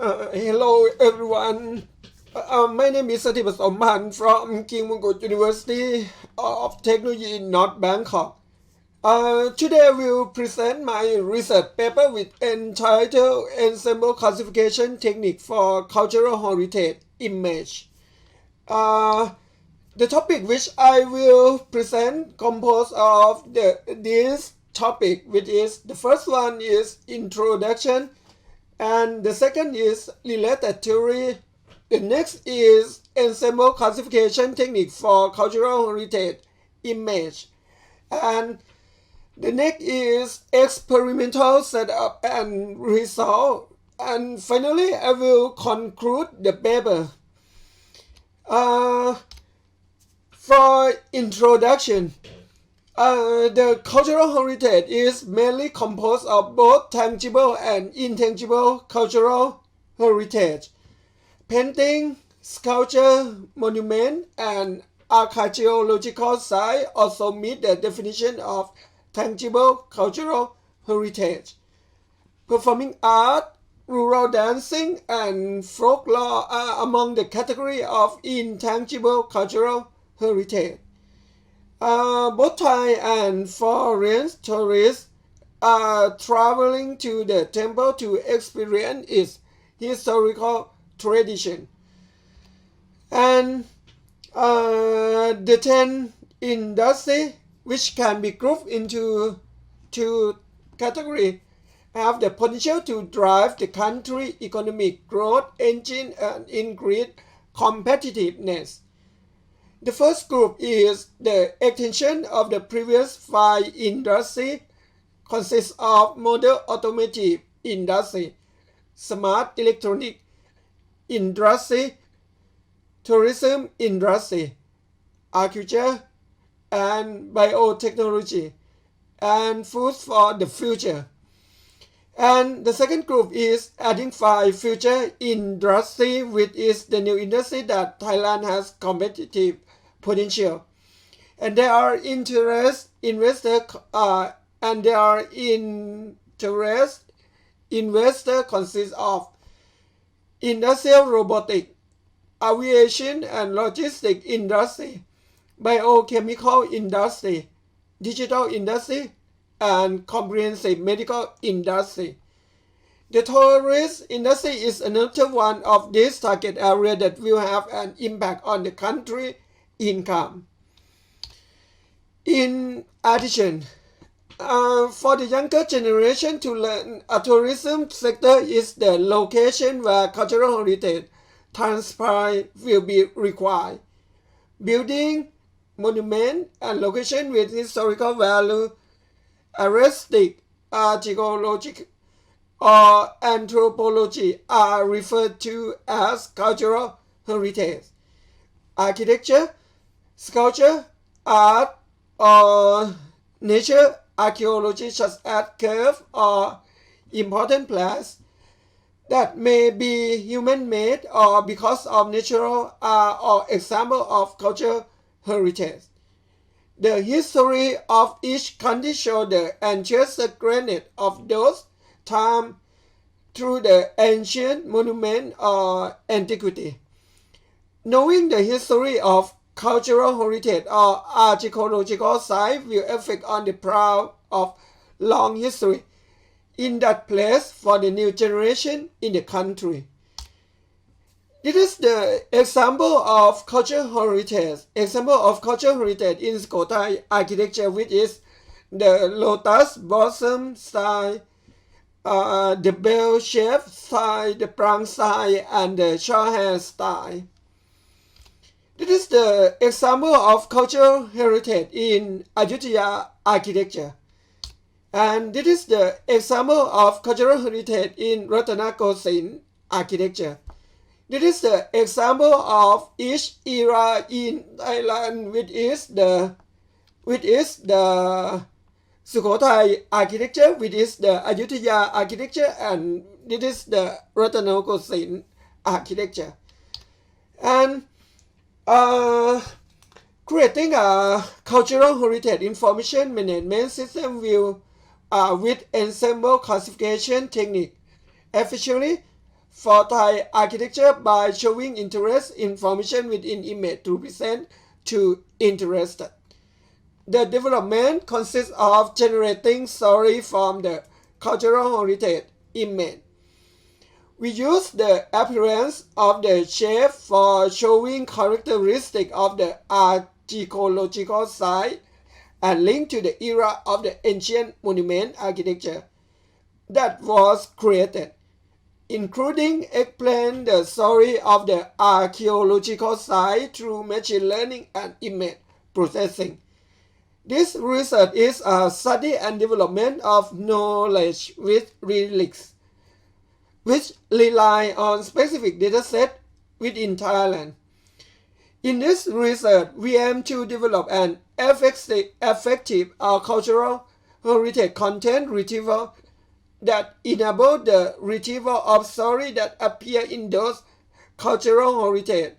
Hello everyone. My name is Sathit Prasomphan from King Mongkut University of Technology in North Bangkok. Today I will present my research paper with entitled Ensemble Classification Technique for Cultural Heritage Image. The topic which I will present composed of this topic, which is the first one is introduction, and the second is related theory. The next is ensemble classification technique for cultural heritage image. And the next is experimental setup and result. And finally, I will conclude the paper. For introduction, the cultural heritage is mainly composed of both tangible and intangible cultural heritage. Painting, sculpture, monument, and archaeological sites also meet the definition of tangible cultural heritage. Performing art, rural dancing, and folklore are among the category of intangible cultural heritage. Both Thai and foreign tourists are traveling to the temple to experience its historical tradition. And the 10 industries, which can be grouped into two categories, have the potential to drive the country's economic growth engine and increase competitiveness. The first group is the extension of the previous 5 industries, consists of modern automotive industry, smart electronic industry, tourism industry, agriculture, and biotechnology, and food for the future. And the second group is adding 5 future industry, which is the new industry that Thailand has competitive potential. And there are investor consists of industrial robotic, aviation and logistics industry, biochemical industry, digital industry, and comprehensive medical industry. The tourist industry is another one of these target areas that will have an impact on the country income. In addition, for the younger generation to learn, a tourism sector is the location where cultural heritage transpire will be required. Building, monument, and location with historical value, artistic, archaeological, or anthropology are referred to as cultural heritage. Architecture, sculpture, art, or nature archaeology such as caves or important places that may be human-made or because of natural or example of cultural heritage. The history of each country shows the ancestral granite of those times through the ancient monument or antiquity. Knowing the history of cultural heritage or archaeological site will affect on the proud of long history in that place for the new generation in the country. This is the example of cultural heritage. Example of cultural heritage in Sukhothai architecture, which is the lotus blossom style, the bell shape style, the prank style, and the short hair style. This is the example of cultural heritage in Ayutthaya architecture. And this is the example of cultural heritage in Ratanakosin architecture. This is the example of each era in Thailand, which is the Sukhothai architecture, which is the Ayutthaya architecture, and this is the Ratanakosin architecture. And creating a cultural heritage information management system will with ensemble classification technique efficiently for Thai architecture by showing interest information within image to present to interested. The development consists of generating story from the cultural heritage image. We use the appearance of the shape for showing characteristics of the archaeological site and link to the era of the ancient monument architecture that was created, including explain the story of the archaeological site through machine learning and image processing. This research is a study and development of knowledge with relics, which rely on specific dataset within Thailand. In this research, we aim to develop an effective cultural heritage content retrieval that enable the retrieval of stories that appear in those cultural heritage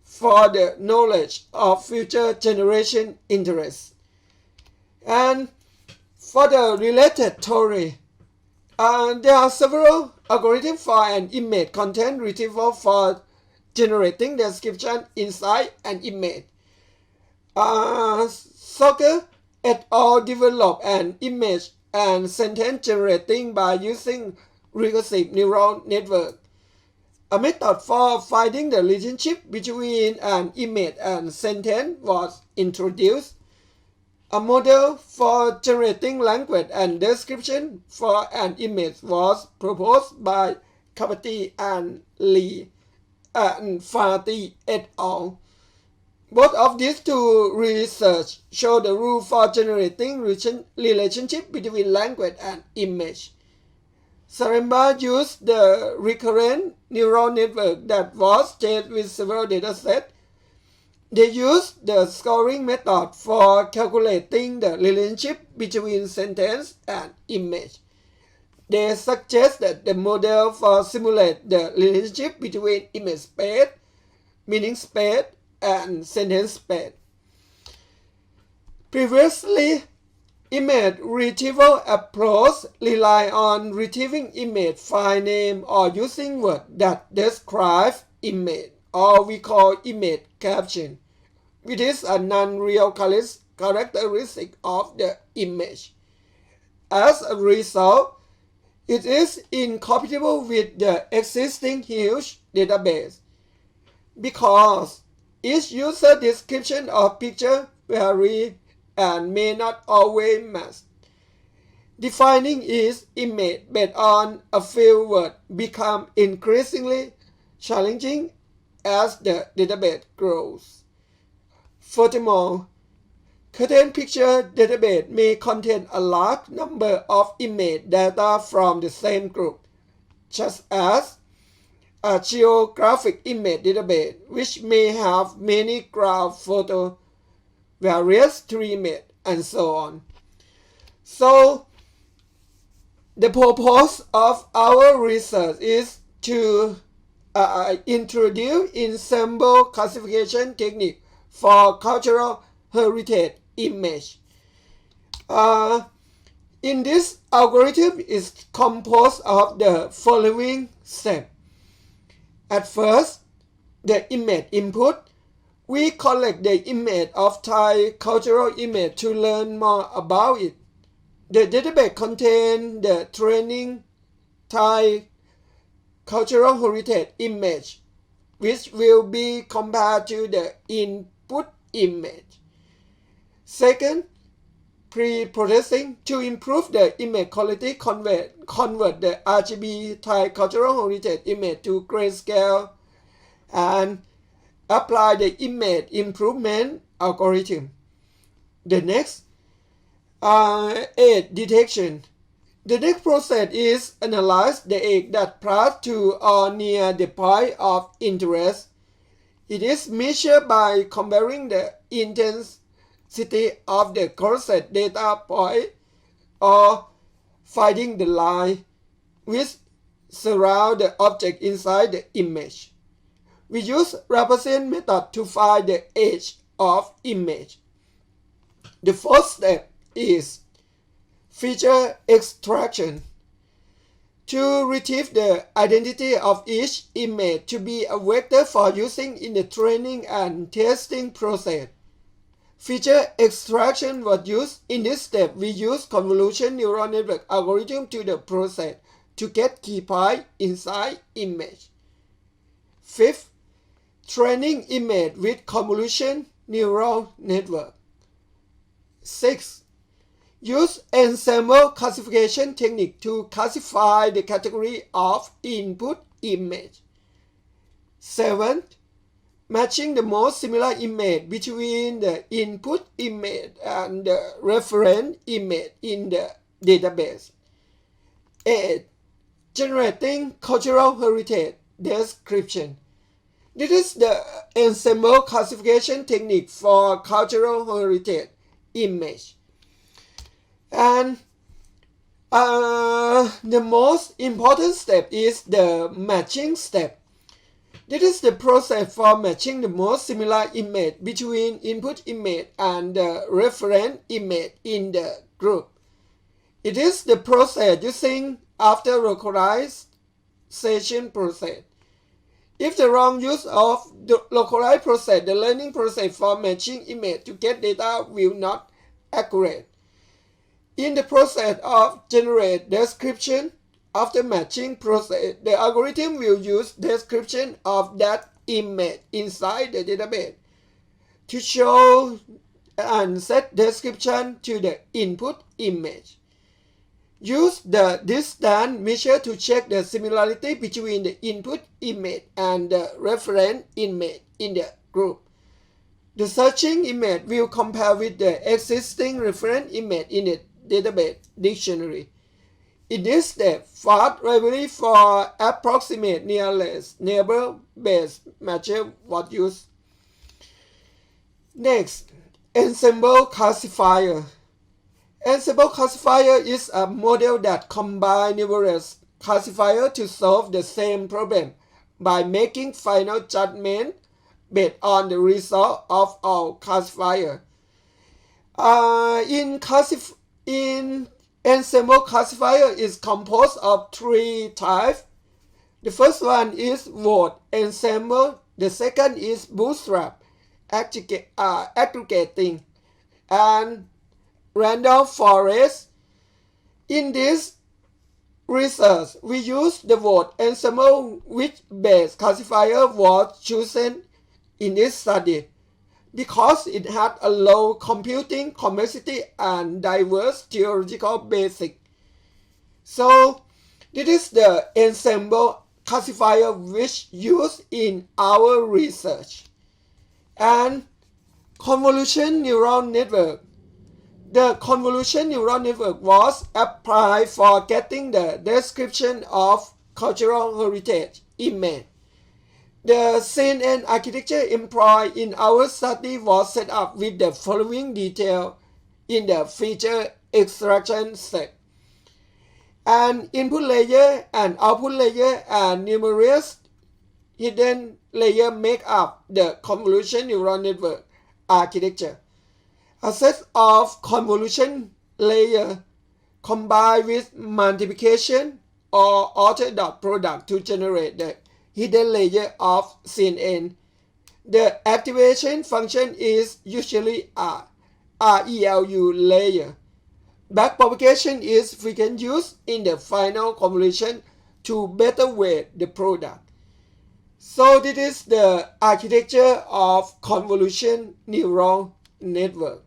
for the knowledge of future generation interests. And for the related story, there are several algorithms for an image content retrieval for generating description inside an image. Soccer et al. Developed an image and sentence generating by using recursive neural network. A method for finding the relationship between an image and sentence was introduced. A model for generating language and description for an image was proposed by Kapati and Lee and Fati et al. Both of these two research show the rule for generating relationship between language and image. Saremba used the recurrent neural network that was trained with several datasets. They used the scoring method for calculating the relationship between sentence and image. They suggest that the model for simulate the relationship between image space, meaning space, and sentence space. Previously, image retrieval approach rely on retrieving image file name or using words that describe image, or we call image caption, which is a non-real characteristic of the image. As a result, it is incompatible with the existing huge database because each user description of picture vary and may not always match. Defining each image based on a few words become increasingly challenging as the database grows. Furthermore, current picture database may contain a large number of image data from the same group, such as a geographic image database, which may have many ground photos, various tree images, and so on. So, the purpose of our research is to introduce ensemble classification technique for cultural heritage image. In this algorithm is composed of the following steps. At first, the image input. We collect the image of Thai cultural image to learn more about it. The database contains the training Thai cultural heritage image, which will be compared to the input image. Second, pre-processing. To improve the image quality, convert the RGB Thai cultural heritage image to grayscale and apply the image improvement algorithm. The next, edge detection. The next process is analyze the edge that pass to or near the point of interest. It is measured by comparing the intensity of the corresponding data point or finding the line which surround the object inside the image. We use represent method to find the edge of image. The first step is feature extraction. to retrieve the identity of each image to be a vector for using in the training and testing process. Feature extraction was used. In this step, we use convolution neural network algorithm to the process to get key point inside image. Fifth, training image with convolution neural network. 6. Use ensemble classification technique to classify the category of input image. 7. Matching the most similar image between the input image and the reference image in the database. 8. Generating cultural heritage description. This is the ensemble classification technique for cultural heritage image. And the most important step is the matching step. This is the process for matching the most similar image between input image and the reference image in the group. It is the process using after localization process. If the wrong use of the localized process, the learning process for matching image to get data will not accurate. In the process of generate description, after matching process, the algorithm will use description of that image inside the database to show and set description to the input image. Use the distance measure to check the similarity between the input image and the reference image in the group. The searching image will compare with the existing reference image in the database dictionary. In this step, fast library for approximate nearest neighbor based matches was used. Next, ensemble classifier. Ensemble classifier is a model that combines numerous classifiers to solve the same problem by making final judgment based on the result of all classifiers. In ensemble classifier is composed of 3 types. The first one is vote ensemble. The second is bootstrap aggregating, and random forest. In this research, we use the vote ensemble, which base classifier was chosen in this study because it had a low computing complexity and diverse theoretical basics. So this is the ensemble classifier which used in our research. And convolution neural network. The convolution neural network was applied for getting the description of cultural heritage image. The CNN architecture employed in our study was set up with the following detail in the feature extraction step. An input layer, an output layer, and numerous hidden layers make up the convolution neural network architecture. A set of convolution layers combined with multiplication or order dot product to generate the hidden layer of CNN. The activation function is usually a ReLU layer. Backpropagation is frequently used in the final convolution to better weight the product. So this is the architecture of convolution neural network.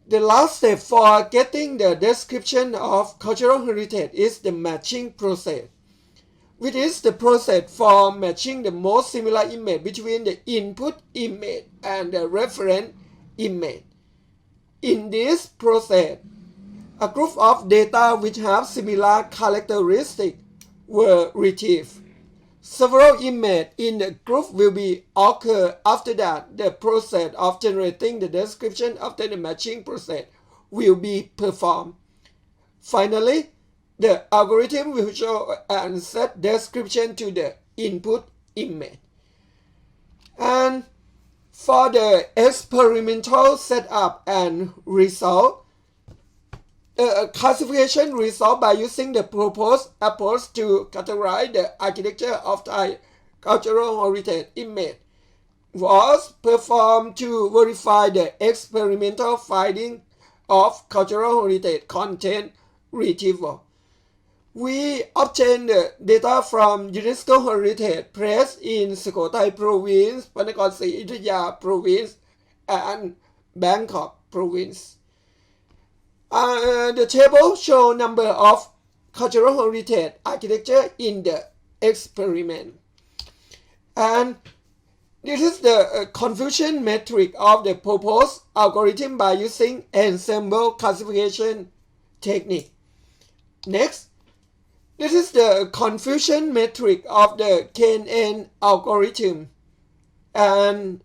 The last step for getting the description of cultural heritage is the matching process, which is the process for matching the most similar image between the input image and the reference image. In this process, a group of data which have similar characteristics were retrieved. Several images in the group will be occur. After that, the process of generating the description after the matching process will be performed. Finally, the algorithm will show and set description to the input image. And for the experimental setup and result, classification resolved by using the proposed approach to categorize the architecture of Thai cultural heritage image was performed to verify the experimental finding of cultural heritage content retrieval. We obtained the data from UNESCO Heritage Place in Sukhothai Province, Panakorn Sri Ayutthaya Province, and Bangkok Province. The table shows number of cultural heritage architecture in the experiment. And this is the confusion metric of the proposed algorithm by using ensemble classification technique. Next, this is the confusion metric of the KNN algorithm and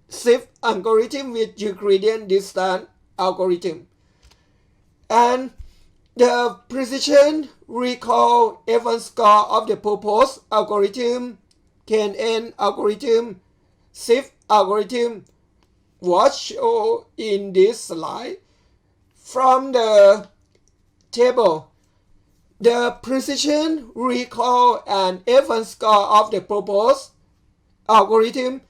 shift algorithm with Euclidean distance algorithm. And the precision recall even score of the proposed algorithm, KNN algorithm, shift algorithm was shown in this slide. From the table, the precision recall and even score of the proposed algorithm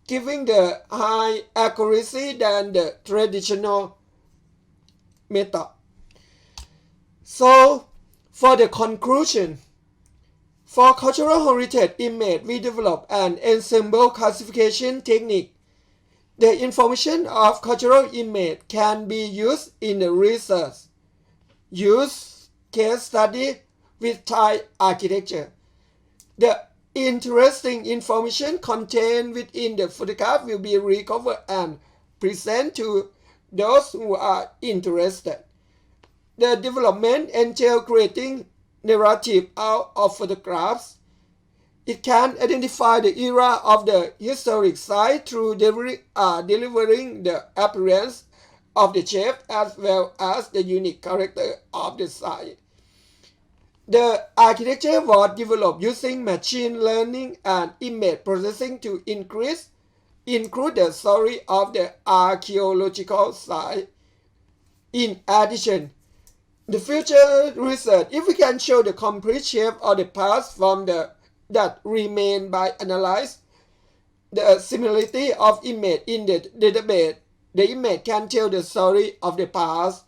giving the high accuracy than the traditional method. So, for the conclusion, for cultural heritage image, we develop an ensemble classification technique. The information of cultural image can be used in the research, use case study with Thai architecture. The interesting information contained within the photograph will be recovered and presented to those who are interested. The development entails creating narrative out of photographs. It can identify the era of the historic site through delivering the appearance of the shape as well as the unique character of the site. The architecture was developed using machine learning and image processing to include the story of the archaeological site. In addition, the future research, if we can show the complete shape of the past from that remain by analyze the similarity of image in the database, the image can tell the story of the past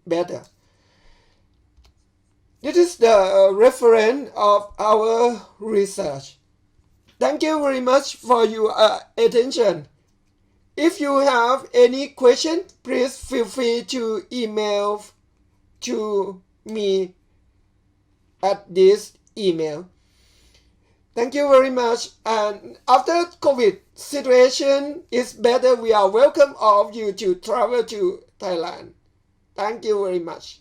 better. This is the reference of our research. Thank you very much for your attention. If you have any question, please feel free to email to me at this email. Thank you very much. And after COVID situation is better, we are welcome all of you to travel to Thailand. Thank you very much.